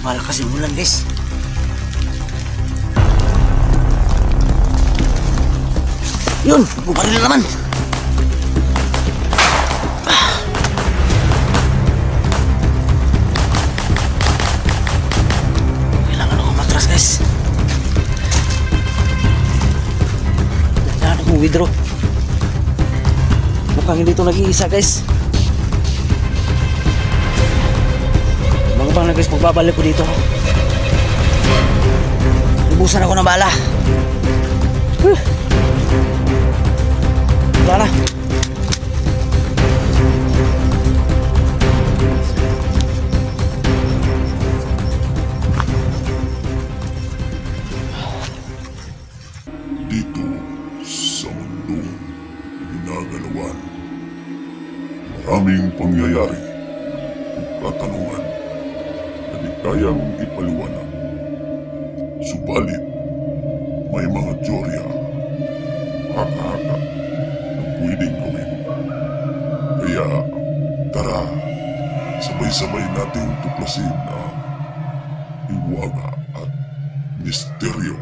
Malakas yung ulan guys. Yun, bubaril na naman. Kailangan ako matras guys. Kailangan akong withdraw. Mukhang hindi ito nag-iisa guys. Bang na guys, pagbabalik ko dito. Lubusan ako ng bala. Wala na. Dito sa mundong ginagalawan, maraming pangyayari at katanungan na di kayang ipaliwanag. Subalit, may mga teorya, haka-haka na pwedeng gawin. Kaya, tara, sabay-sabay nating tuklasin ang hiwaga at misteryo.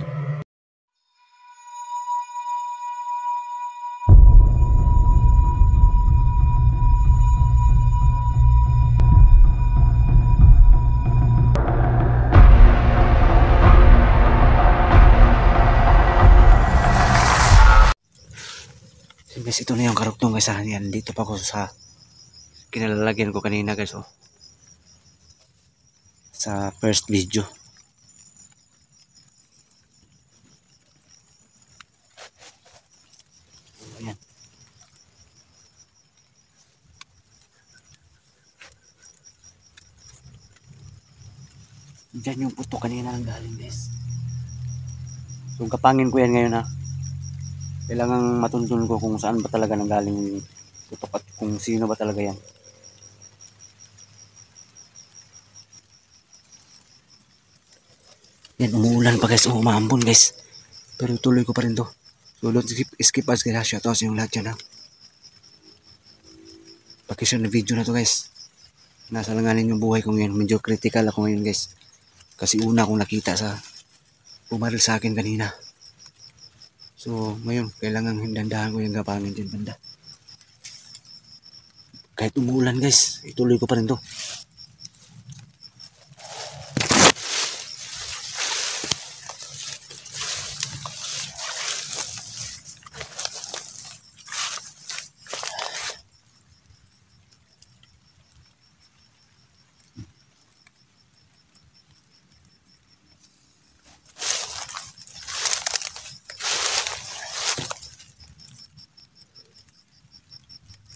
Guys, ito na yung karugtong guys. Yan, dito pa ako sa kinalalagyan ko kanina guys. Oh. Sa first video. Ayan. Diyan yung puto kanina nang galing guys. So kapangin ko yan ngayon ha. Kailangang matuntun ko kung saan ba talaga nanggaling yung putok at kung sino ba talaga yan. Yan, umuulan pa guys. Umaambon guys. Pero tuloy ko pa rin to. So don't skip as kaya shoutouts yung lahat yan ha. Pakishare na video na to guys. Nasa langanin yung buhay ko ngayon. Medyo critical ako ngayon guys. Kasi una akong nakita sa bumaril sa akin kanina. So, ngayon, kailangan hindandahan ko yung gapangin dyan banda. Kahit umuulan guys, ituloy ko pa rin to.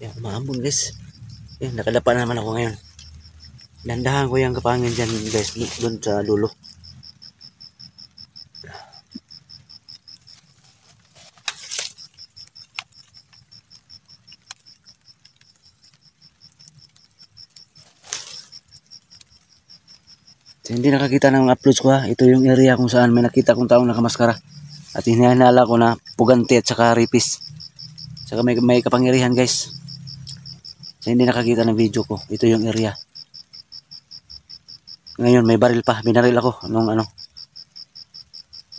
Yan, umaambon guys. Yan, nakadapa na naman ako ngayon. Dandahan ko yung kapangin dyan guys, doon sa dulo. So, hindi nakakita ng uploads ko ha. Ito yung area kung saan may nakita kong taong nakamaskara. At hinahanala ko na puganti at saka ripis. Saka may kapangyarihan guys. So, hindi nakakita ng video ko. Ito yung area. Ngayon may baril pa. Binaril ako nung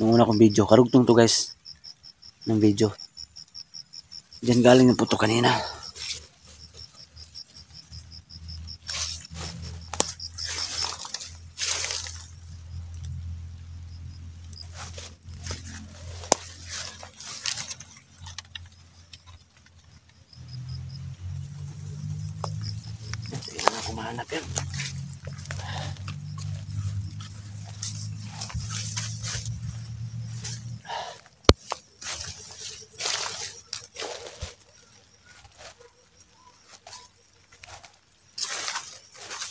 una kong video. Karugtong to guys ng video. Diyan galing yung puto kanina. Mahanap yan.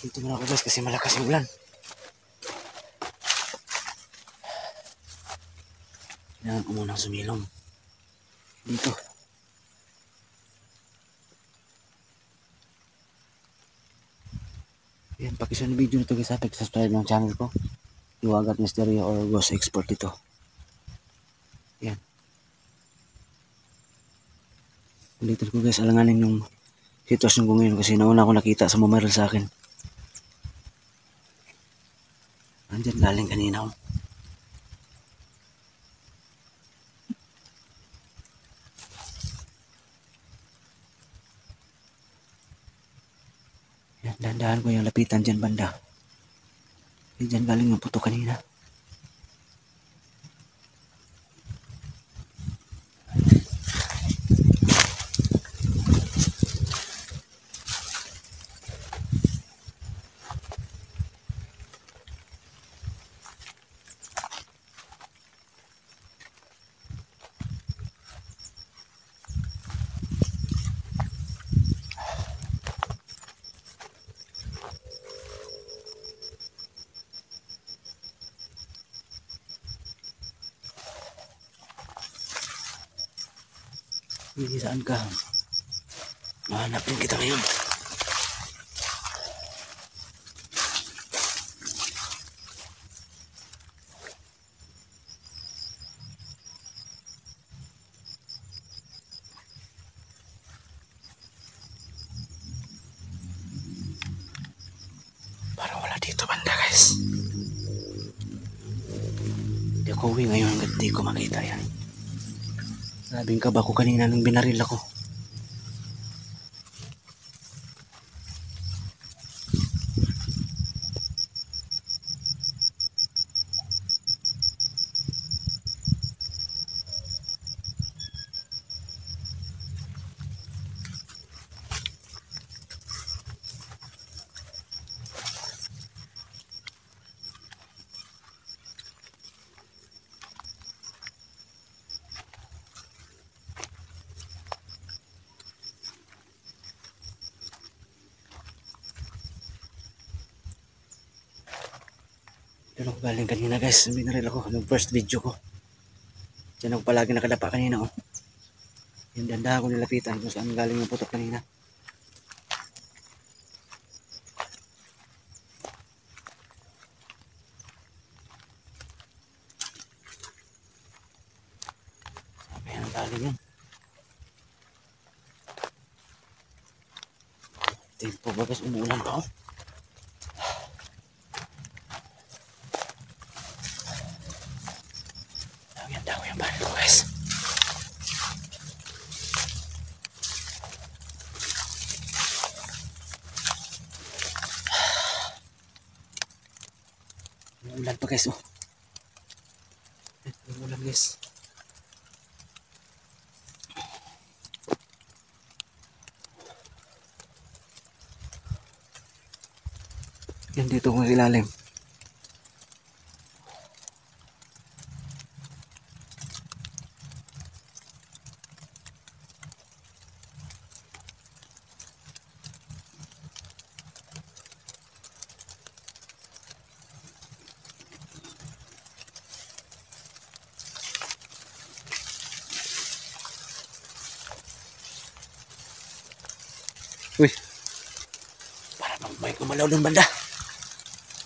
Dito muna ako guys kasi malakas yung ulan. Kailangan ko munang sumilong. Dito. Yan, pakishare ng video nito guys ha. Subscribe ng channel ko. Hiwaga at Misteryo or Ghost Expert ito. Yan. Ulitin ko guys, alanganin yung sitwasyon ko ngayon kasi nauna ako nakita sa bumaril sa akin. Diyan galing kanina oh. Yan, dahan-dahan ko yung lapitan dyan banda. Diyan galing yung puto kanina. Hindi, saan ka? Mahanapin kita ngayon. Parang wala dito banda guys. Hindi ako uwi ngayon hanggang di ko makita yan. Sabing ka ba ako kanina nung binaril ako? Diyan ako galing kanina guys, binaril ako nung first video ko. Diyan ako palagi nakadapa kanina oh. Yung dandahan ko nilapitan kung saan galing yung putok kanina. Sabi yan ang galing yun. Tempo ba guys, umuulan pa oh. Ganda ko yung baril ko guys. Umuulan pa guys oh. Umuulan guys. Yan dito kung ilalim. Uy. Para bang may kumalaw doon banda.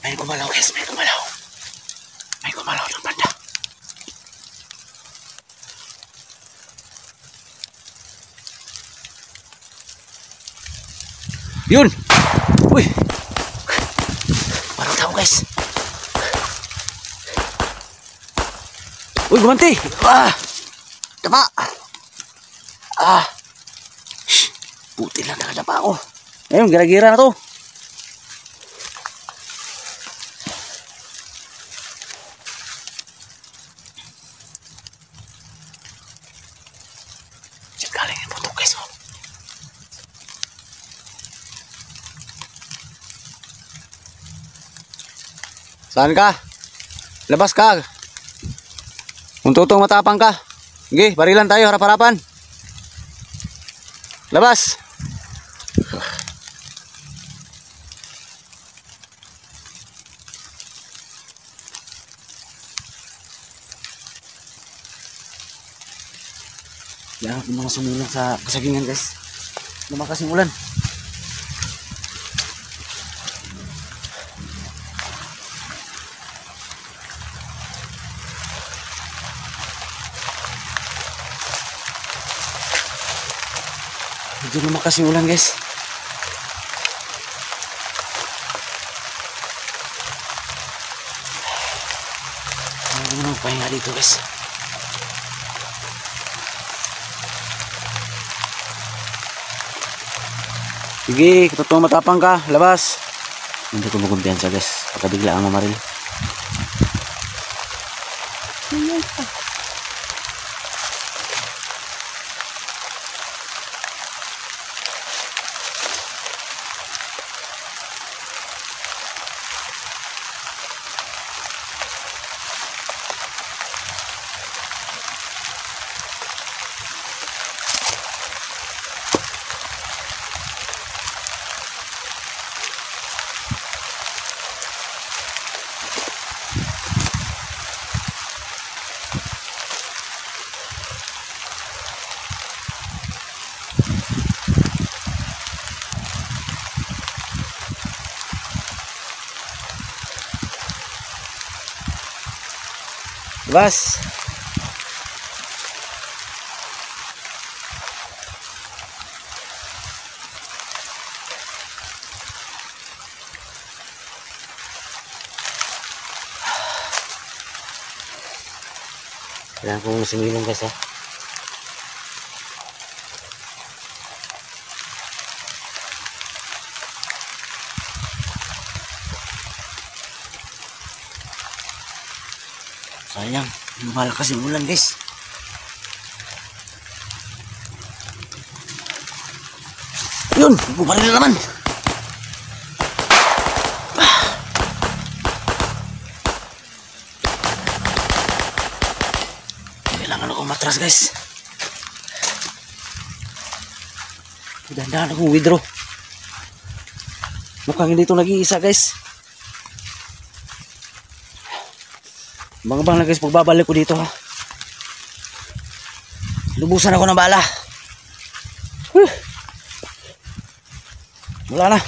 May kumalaw guys, may kumalaw. May kumalaw doon banda. Yun! Uy! Parang tao guys. Uy, gumanti! Ah! Tama! Ah! Puti lang nakadapa ako. Ayun, gira-gira na to. Diyan galing yung putok guys. Saan ka? Labas ka. Kung tutong matapang ka. Sige, barilan tayo, harap-harapan. Labas. Yan ang mga sumulang sa kasagingan guys. Lumakas yung ulan. Medyo lumakas yung ulan guys. magpahinga dito guys. Sige, totoo matapang ka, labas. Hindi ko magkumpiyansa guys, pagkabigla ang mamaril. Labas. Kailangan kong sumilong guys ha. Sayang, lumalakas yung ulan guys. Yun, bumaril na naman. Kailangan akong matras guys. Dahan-dahan akong withdraw. Mukhang hindi ito nag-iisa guys. Bang-bang na guys, pagbabalik ko dito ha. Lubusan ako ng bala. Wala na.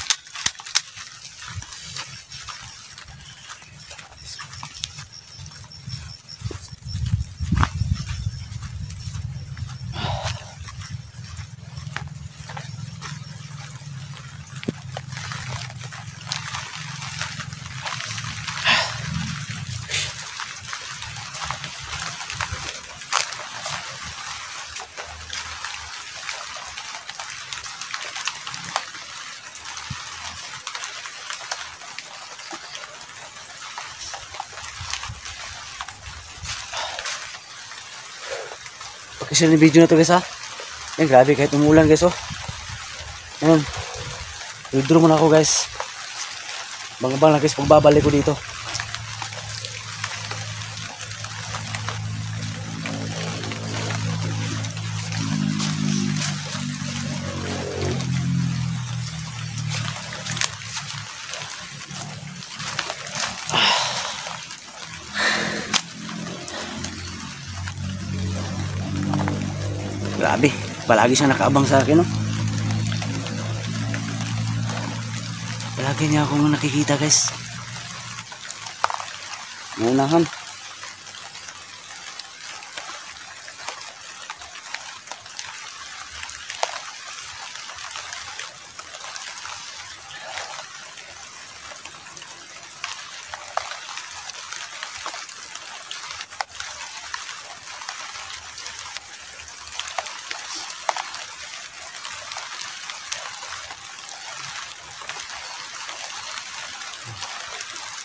Kasi yung video na to guys ha. Yan, grabe kahit umulan guys oh. Yan. Withdraw muna ako guys. Bang-bang na guys pagbabalik ko dito. Grabe, palagi siya nakaabang sa akin, no? Palagi niya akong nakikita, guys. Naunahan.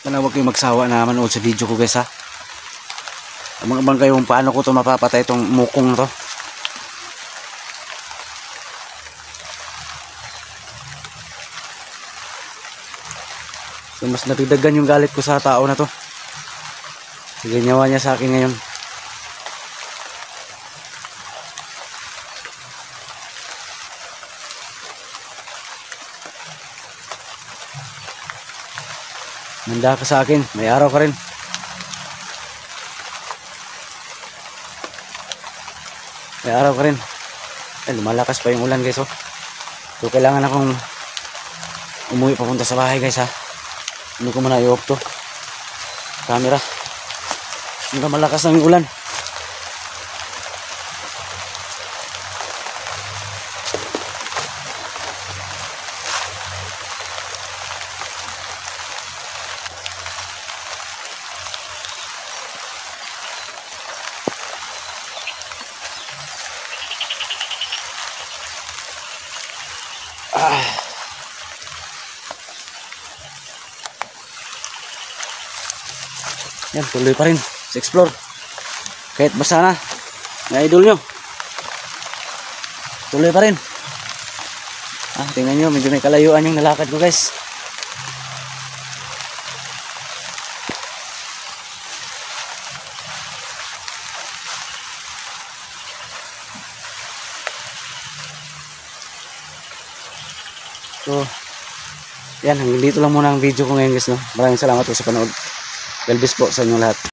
Sana huwag kayong magsawa na manood sa video ko guys ha. Abang-abang kayo kung paano ko ito mapapatay itong mukong na to. So mas nadagdagan yung galit ko sa tao na to. Sige, ginawa niya sa akin ngayon. Manda ka sa akin, may araw ka rin. May araw ka rin. Ay, lumalakas pa yung ulan guys oh. So kailangan akong umuwi papunta sa bahay guys ha. Hindi ko muna i-off to camera. Hindi malakas ang ulan. Yan, tuloy pa rin sa explore. Kahit basa na, mga idol nyo. Tuloy pa rin. Tingnan nyo, medyo may kalayuan yung nalakad ko guys. So, yan, hanggang dito lang muna ang video ko ngayon guys, no? Maraming salamat po sa panood. God bless po sa inyo lahat.